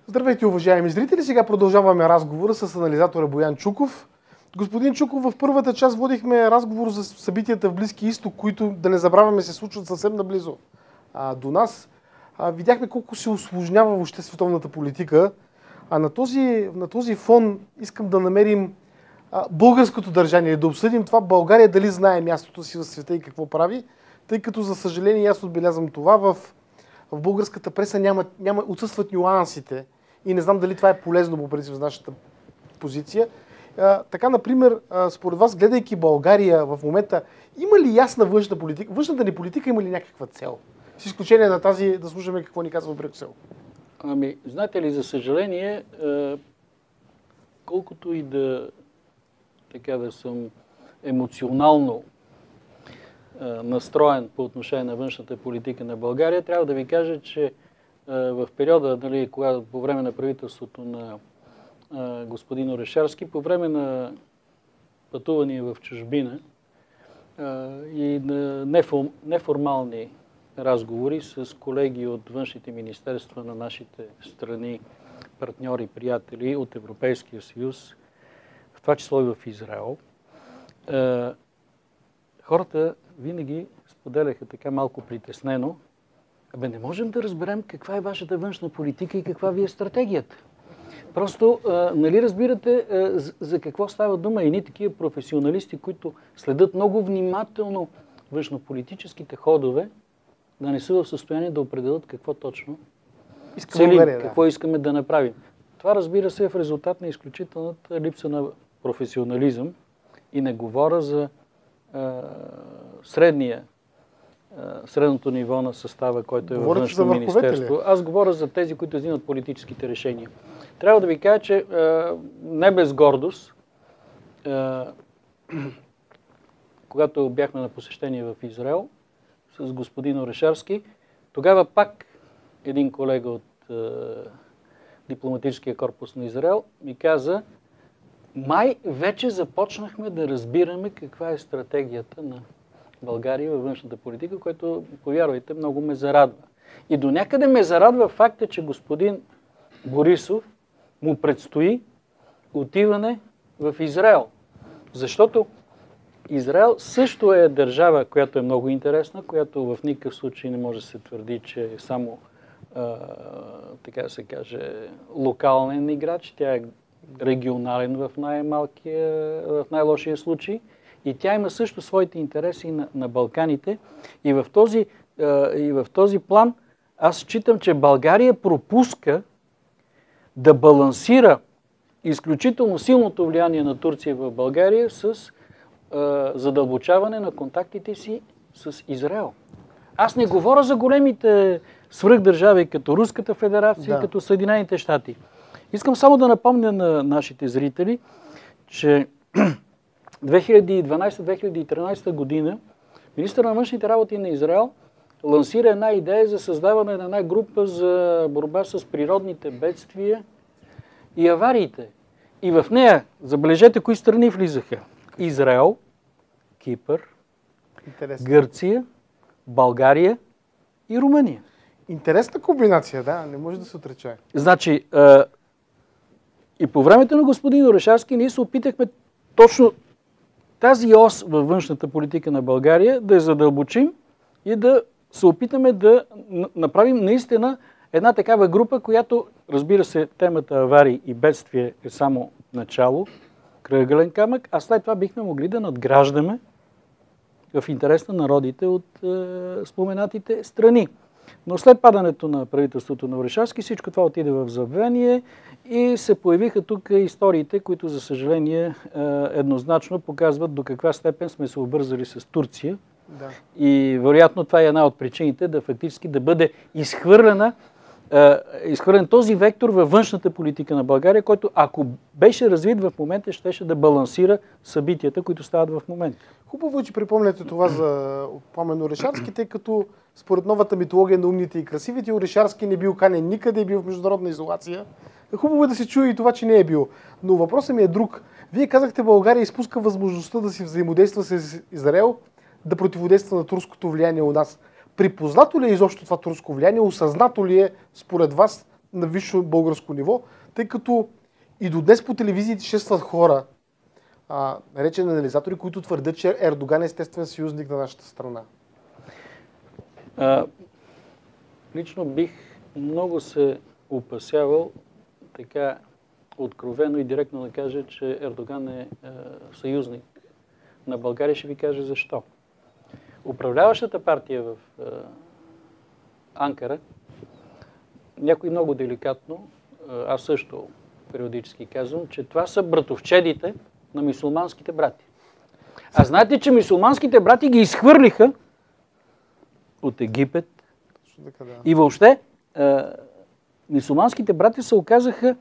Здравейте, уважаеми зрители! Сега продължаваме разговора с анализатора Боян Чуков. Господин Чуков, в първата част водихме разговор за събитията в Близкия изток, които, да не забравяме, се случват съвсем наблизо до нас. Видяхме колко се усложнява въобще световната политика. На този фон искам да намерим българското държание, да обсъдим това България дали знае мястото си в света и какво прави, тъй като, за съжаление, аз отбелязвам това, в българската преса отсъстват нюансите и не знам дали това е полезно по принцип за нашата позиция. Така, например, според вас, гледайки България в момента, има ли ясна външна политика? Външната ни политика има ли някаква цел? С изключение на тази, да слушаме какво ни казва Брюксел. Ами, знаете ли, за съжаление, колкото и да съм емоционално настроен по отношение на външната политика на България, трябва да ви кажа, че в периода, когато по време на правителството на господин Орешарски, по време на пътувания в чужбина и на неформални разговори с колеги от външните министерства на нашите страни, партньори, приятели от Европейския съюз, в това число и в Израел, хората винаги споделяха така малко притеснено: не можем да разберем каква е вашата външна политика и каква ви е стратегията. Просто, нали разбирате за какво става дума? Едни такива професионалисти, които следят много внимателно външнополитическите ходове, да не са в състояние да определят какво точно целим, какво искаме да направим. Това, разбира се, е в резултат на изключителната липса на професионализъм, и не говоря за средното ниво на състава, който е във външно министерство. Аз говоря за тези, които взимат политическите решения. Трябва да ви кажа, че не без гордост, когато бяхме на посещение в Израел с господин Орешарски, тогава пак един колега от дипломатическия корпус на Израел ми каза: май вече започнахме да разбираме каква е стратегията на България във външната политика, което, повярвайте, много ме зарадва. И до някъде ме зарадва факта, че господин Борисов му предстои отиване в Израел. Защото Израел също е държава, която е много интересна, която в никакъв случай не може да се твърди, че е само, така да се каже, локален играч. Тя е регионален в най-лошия случай. И тя има също своите интереси на Балканите. И в този план аз считам, че България пропуска да балансира изключително силното влияние на Турция в България с задълбочаване на контактите си с Израел. Аз не говоря за големите свръхдържави, като Руската федерация, като Съединените щати. Искам само да напомня на нашите зрители, че 2012-2013 година министър на външните работи на Израел лансира една идея за създаване на една група за борба с природните бедствия и авариите. И в нея, забележете, кои страни влизаха: Израел, Кипър, Гърция, България и Румъния. Интересна комбинация, да, не може да се отрече. Значи, и по времето на господин Орешарски ние се опитахме точно тази ос във външната политика на България да я задълбочим и да се опитаме да направим наистина една такава група, която, разбира се, темата аварии и бедствие е само начало, крайъгълен камък, а след това бихме могли да надграждаме в интерес на народите от споменатите страни. Но след падането на правителството на Орешарски всичко това отиде в забвение и се появиха тук историите, които, за съжаление, еднозначно показват до каква степен сме се обвързали с Турция. Да. И вероятно това е една от причините да фактически да бъде изхвърлен този вектор във външната политика на България, който, ако беше развит в момента, щеше да балансира събитията, които стават в момента. Хубаво е, че припомняте това за Пламен Орешарски, тъй като според новата митология на умните и красивите, Орешарски не бил канен никъде, е бил в международна изолация. Хубаво е да се чуе и това, че не е бил. Но въпросът ми е друг. Вие казахте, България изпуска възможността да си взаимодейства с Израел, да противодейства на турското влияние у нас. Припознато ли е изобщо това турско влияние? Осъзнато ли е според вас на висше българско ниво, тъй като и до днес по телевизиите шестват хора, наречени анализатори, които твърдят, че Ердоган е естествен съюзник на нашата страна. Лично бих много се опасявал така откровено и директно да кажа, че Ердоган е съюзник на България. Ще ви кажа защо. Управляващата партия в Анкара, някой много деликатно, аз също периодически казвам, че това са братовчедите на мюсюлманските брати. А знаете, че мюсюлманските брати ги изхвърлиха от Египет и въобще мюсюлманските брати се оказаха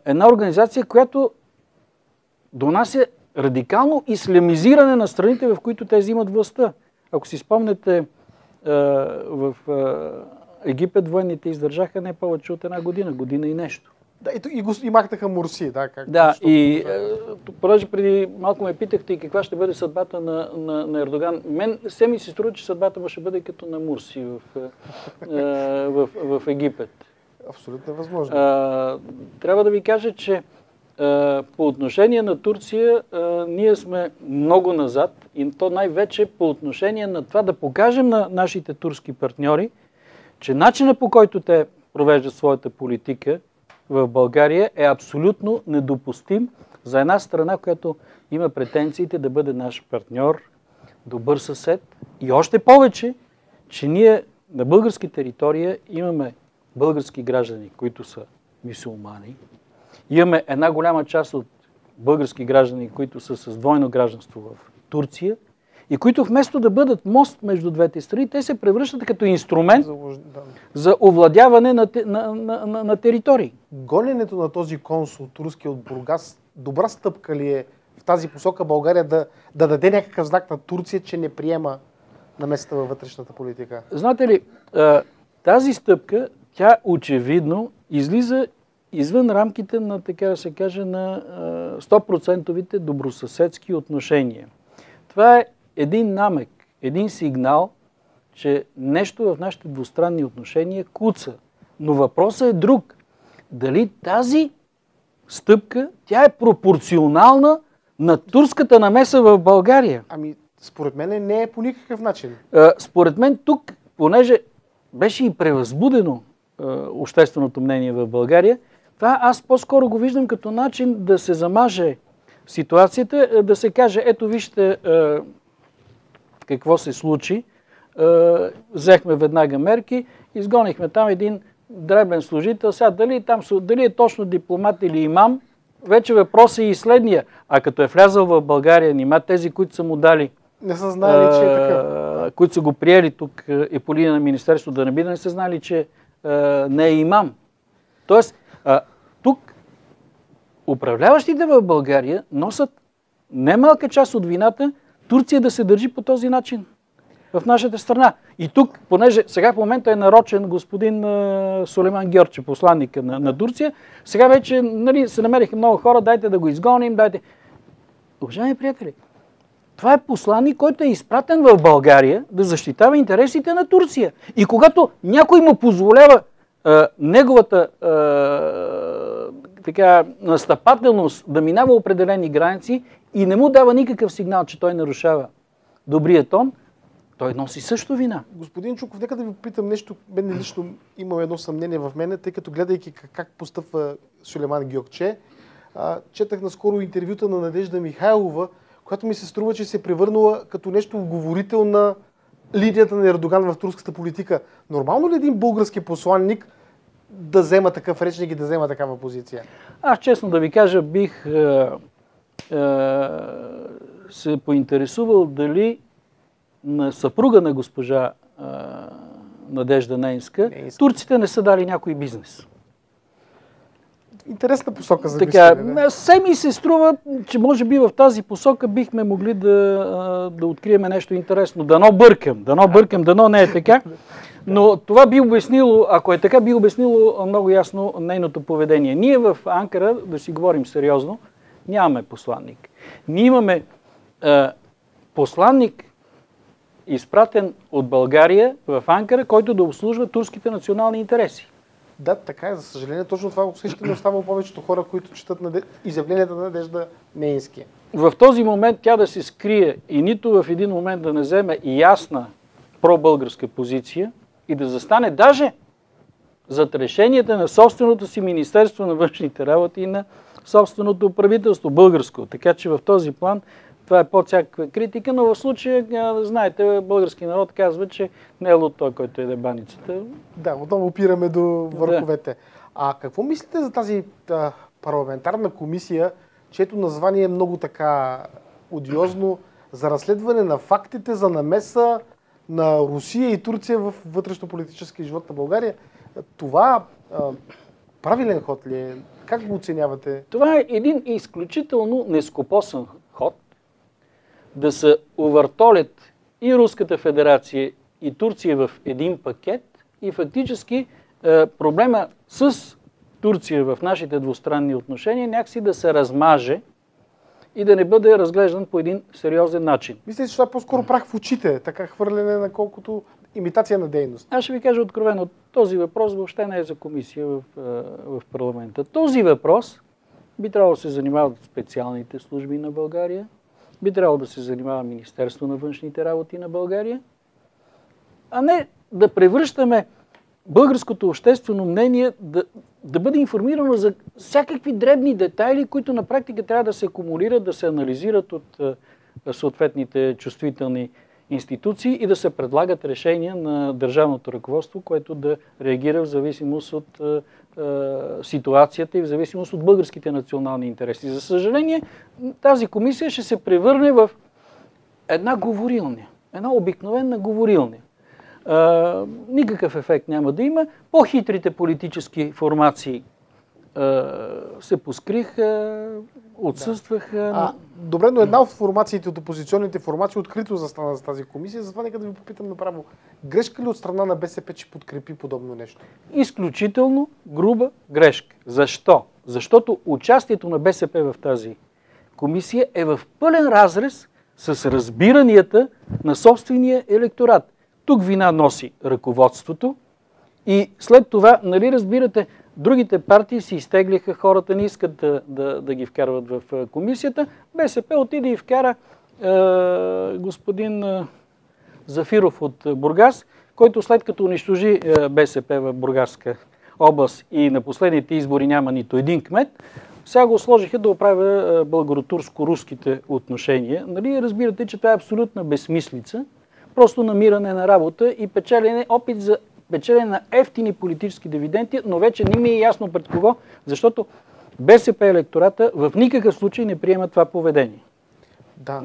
една организация, която донася радикално ислямизиране на страните, в които те взимат властта. Ако си спомнете, в Египет военните издържаха не повече от една година, година и нещо. Да, и махнаха Мурси, да. Понеже преди малко ме питахте и каква ще бъде съдбата на Ердоган. Мен се ми се струва, че съдбата му ще бъде като на Мурси в Египет. Абсолютно възможно. Трябва да ви кажа, че по отношение на Турция ние сме много назад и то най-вече по отношение на това да покажем на нашите турски партньори, че начинът по който те провеждат своята политика в България е абсолютно недопустим за една страна, която има претенциите да бъде наш партньор, добър съсед и още повече, че ние на български територия имаме български граждани, които са мюсюлмани. Имаме една голяма част от български граждани, които са с двойно гражданство в Турция и които вместо да бъдат мост между двете страни, те се превръщат като инструмент за овладяване на територии. Гоненето на този консул турски от Бургас, добра стъпка ли е в тази посока България да даде някакъв знак на Турция, че не приема намесата във вътрешната политика? Знаете ли, тази стъпка, тя очевидно излиза извън рамките на, така да се каже, на 100% добросъседски отношения. Това е един намек, един сигнал, че нещо в нашите двустранни отношения куца. Но въпросът е друг. Дали тази стъпка, тя е пропорционална на турската намеса в България? Ами, според мен не е по никакъв начин. Според мен тук, понеже беше и превъзбудено общественото мнение в България, това аз по-скоро го виждам като начин да се замаже ситуацията, да се каже, ето вижте какво се случи, взехме веднага мерки, изгонихме там един дребен служител, сега дали е точно дипломат или имам, вече въпросът е и следния. А като е влязъл в България, нима тези, които са му дали, не са знали, че е такъв. Които са го приели тук и по линия на Министерството да не са знали, че не е имам. Тоест, тук управляващите в България носят немалка част от вината Турция да се държи по този начин в нашата страна. И тук, понеже сега в момента е нарочен господин Сулейман Гьорче, посланника на Турция, сега вече се намериха много хора, дайте да го изгоним, дайте. Уважаеми приятели, това е посланник, който е изпратен в България да защитава интересите на Турция. И когато някой му позволява неговата настъпателност да минава определени граници и не му дава никакъв сигнал, че той нарушава добрия тон, той носи също вина. Господин Чуков, нека да ви попитам нещо. Мен лично имам едно съмнение в мене, тъй като гледайки как постъпва Сулейман Гьокче, четах наскоро интервюта на Надежда Михайлова, която ми се струва, че се е превърнала като нещо говорител на линията на Ердоган в турската политика. Нормално ли един български посланник да взема такъв речник и да взема такава позиция? Аз честно да ви кажа, бих се поинтересувал дали на съпруга на госпожа Надежда Нейнска, турците не са дали някой бизнес. Интересна посока за мислене. Все ми се струва, че може би в тази посока бихме могли да открием нещо интересно. Дано бъркам, дано не е така. Но това би обяснило, ако е така, би обяснило много ясно нейното поведение. Ние в Анкара, да си говорим сериозно, нямаме посланник. Ние имаме посланник, изпратен от България в Анкара, който да обслужва турските национални интереси. Да, така е. За съжаление, точно това усещане остава у повечето хора, които четат изявленията на Надежда Меински. В този момент тя да се скрие и нито в един момент да не вземе ясна пробългарска позиция и да застане даже зад решенията на собственото си Министерство на външните работи и на собственото правителство българско. Така че в този план това е под всякаква критика, но в случая, знаете, български народ казва, че не е луд той, който е баницата. Да, отново опираме до върховете. Да. А какво мислите за тази парламентарна комисия, чието название е много така одиозно, за разследване на фактите за намеса на Русия и Турция в вътрешно-политическия живот на България? Това правилен ход ли е? Как го оценявате? Това е един изключително нескопосан ход да се увъртолят и Руската федерация и Турция в един пакет и фактически проблема с Турция в нашите двустранни отношения някакси да се размаже и да не бъде разглеждан по един сериозен начин. Мисля, че това е по-скоро прах в очите, така хвърляне на колкото имитация на дейност. Аз ще ви кажа откровено, този въпрос въобще не е за комисия в парламента. Този въпрос би трябвало да се занимават специалните служби на България, би трябвало да се занимава Министерство на външните работи на България, а не да превръщаме българското обществено мнение да бъде информирано за всякакви дребни детайли, които на практика трябва да се акумулират, да се анализират от съответните чувствителни институции и да се предлагат решения на държавното ръководство, което да реагира в зависимост от ситуацията и в зависимост от българските национални интереси. За съжаление, тази комисия ще се превърне в една говорилня, една обикновена говорилня. Никакъв ефект няма да има. По-хитрите политически формации се поскриха, отсъстваха. Добре, но една от формациите, от опозиционните формации, открито застана за тази комисия. Затова нека да ви попитам направо. Грешка ли от страна на БСП, че подкрепи подобно нещо? Изключително груба грешка. Защо? Защото участието на БСП в тази комисия е в пълен разрез с разбиранията на собствения електорат. Тук вина носи ръководството и след това, нали разбирате, другите партии си изтеглиха, хората не искат да ги вкарват в комисията. БСП отиде и вкара господин Зафиров от Бургас, който след като унищожи БСП в Бургаска област и на последните избори няма нито един кмет, сега го сложиха да оправя българо-турско-руските отношения. Нали разбирате, че това е абсолютна безсмислица, просто намиране на работа и опит за печелене на ефтини политически дивиденти, но вече не ми е ясно пред кого, защото БСП електората в никакъв случай не приема това поведение. Да.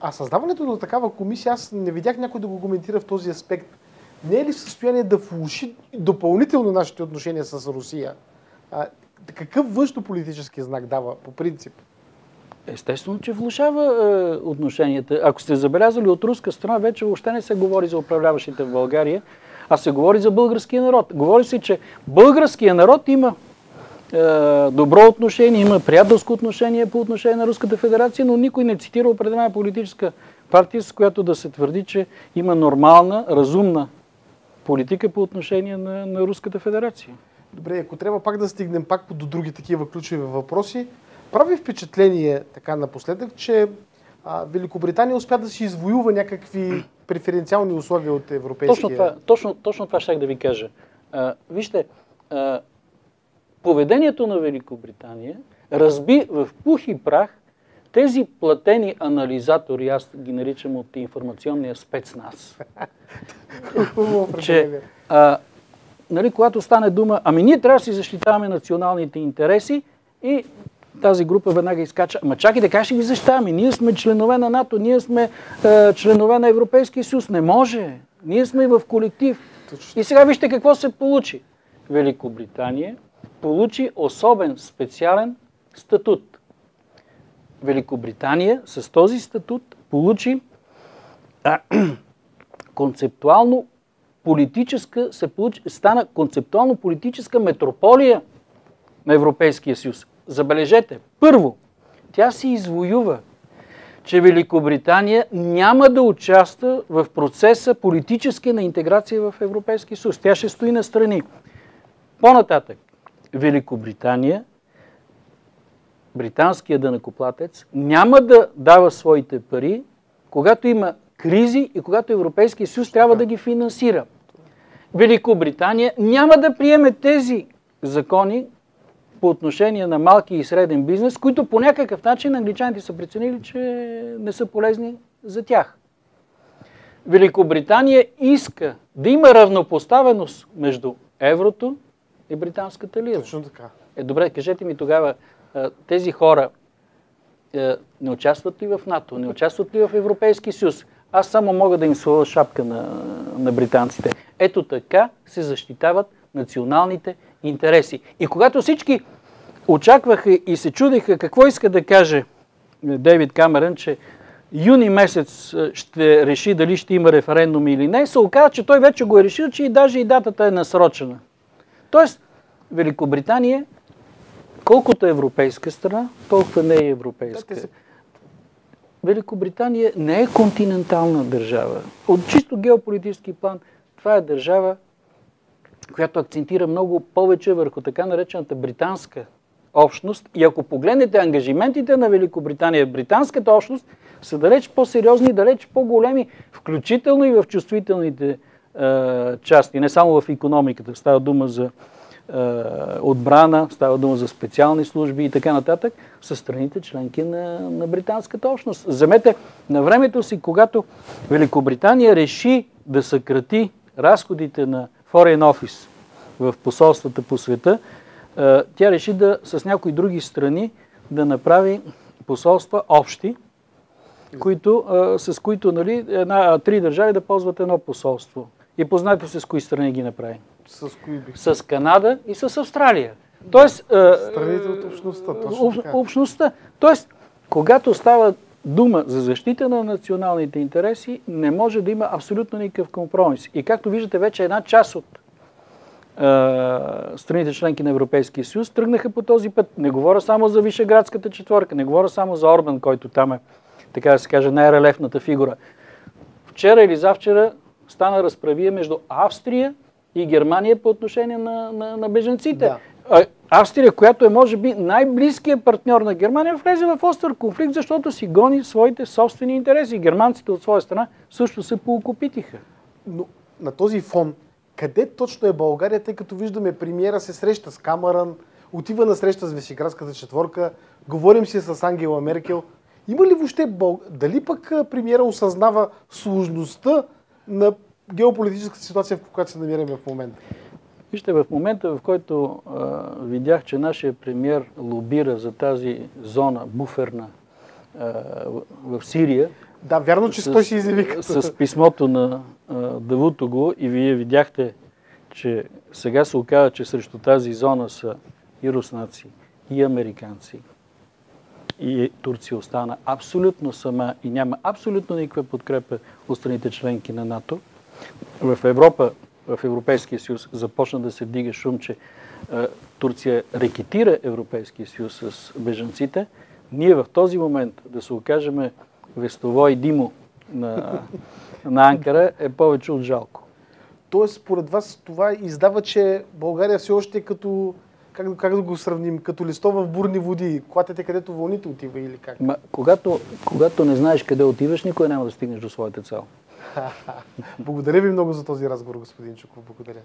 А създаването на такава комисия, аз не видях някой да го коментира в този аспект. Не е ли в състояние да влоши допълнително нашите отношения с Русия? Какъв външнополитически знак дава по принцип? Естествено, че влошава отношенията. Ако сте забелязали, от руска страна вече въобще не се говори за управляващите в България, а се говори за българския народ. Говори се, че българския народ има добро отношение, има приятелско отношение по отношение на Руската федерация, но никой не цитира определена политическа партия, с която да се твърди, че има нормална, разумна политика по отношение на Руската федерация. Добре, ако трябва пак да стигнем пак до други такива ключови въпроси, прави впечатление така напоследък, че Великобритания успя да си извоюва някакви преференциални условия от европейския... Точно това щях да ви кажа. Вижте, поведението на Великобритания разби в пух и прах тези платени анализатори, аз ги наричам от информационния спецназ. Че, нали, когато стане дума, ние трябва да си защитаваме националните интереси и тази група веднага изкача. Ама чакайте, как ще ги защитаваме? Ние сме членове на НАТО, ние сме членове на Европейския съюз. Не може. Ние сме в колектив. И сега вижте какво се получи. Великобритания получи особен специален статут. Великобритания с този статут получи стана концептуално политическа метрополия на Европейския съюз. Забележете, първо, тя си извоюва, че Великобритания няма да участва в процеса политически на интеграция в Европейския съюз. Тя ще стои настрани. По-нататък, Великобритания, британският данъкоплатец, няма да дава своите пари, когато има кризи и когато Европейския съюз трябва да ги финансира. Великобритания няма да приеме тези закони по отношение на малки и среден бизнес, които по някакъв начин англичаните са преценили, че не са полезни за тях. Великобритания иска да има равнопоставеност между еврото и британската лира. Точно така. Добре, кажете ми тогава, тези хора не участват ли в НАТО, не участват ли в Европейски съюз? Аз само мога да им сложа шапка на британците. Ето така се защитават националните интереси. И когато всички очакваха и се чудеха какво иска да каже Дейвид Камерън, че юни месец ще реши дали ще има референдум или не, се оказа, че той вече го е решил, че и даже и датата е насрочена. Тоест, Великобритания, колкото е европейска страна, толкова не е европейска. Великобритания не е континентална държава. От чисто геополитически план, това е държава, която акцентира много повече върху така наречената британска общност. И ако погледнете ангажиментите на Великобритания, британската общност са далеч по-сериозни, далеч по-големи, включително и в чувствителните части, не само в икономиката. Става дума за отбрана, става дума за специални служби и така нататък, са страните членки на британската общност. Вземете на времето си, когато Великобритания реши да съкрати разходите на Foreign Office в посолствата по света, тя реши с някои други страни да направи посолства общи, с които три държави да ползват едно посолство. И познайте се с кои страни ги направи. С кои бих? С Канада и с Австралия. Тоест, страните от общността. Общността. Тоест, когато става дума за защита на националните интереси, не може да има абсолютно никакъв компромис. И както виждате, вече една част от страните членки на Европейския съюз тръгнаха по този път. Не говоря само за Вишеградската четворка, не говоря само за Орбан, който там е, така да се каже, най-релефната фигура. Вчера или завчера стана разправия между Австрия и Германия по отношение на бежанците. Да. Австрия, която е може би най-близкият партньор на Германия, влезе в остър конфликт, защото си гони своите собствени интереси. Германците от своя страна също се поокупитиха. Но на този фон, къде точно е България, тъй като виждаме премиера се среща с Камерън, отива на среща с Вишеградската четворка, говорим си с Ангела Меркел. Има ли въобще дали пък премиера осъзнава сложността на геополитическата ситуация, в която се намираме в момента? Вижте, в момента, в който видях, че нашия премиер лобира за тази зона буферна в Сирия, да, вярно, че той си изяви с писмото на Давутоглу, и вие видяхте, че сега се оказа, че срещу тази зона са и руснаци, и американци, и Турция остана абсолютно сама и няма абсолютно никаква подкрепа от страните членки на НАТО. В Европа, в Европейския съюз започна да се вдига шум, че Турция рекетира Европейския съюз с бежанците. Ние в този момент да се окажем Вестово и Димо на Анкара е повече от жалко. Тоест, според вас това издава, че България все още е като, как да го сравним, като листо в бурни води, клатете където вълните отива или как? Когато не знаеш къде отиваш, никой няма да стигнеш до своята цел. Благодаря ви много за този разговор, господин Чуков. Благодаря.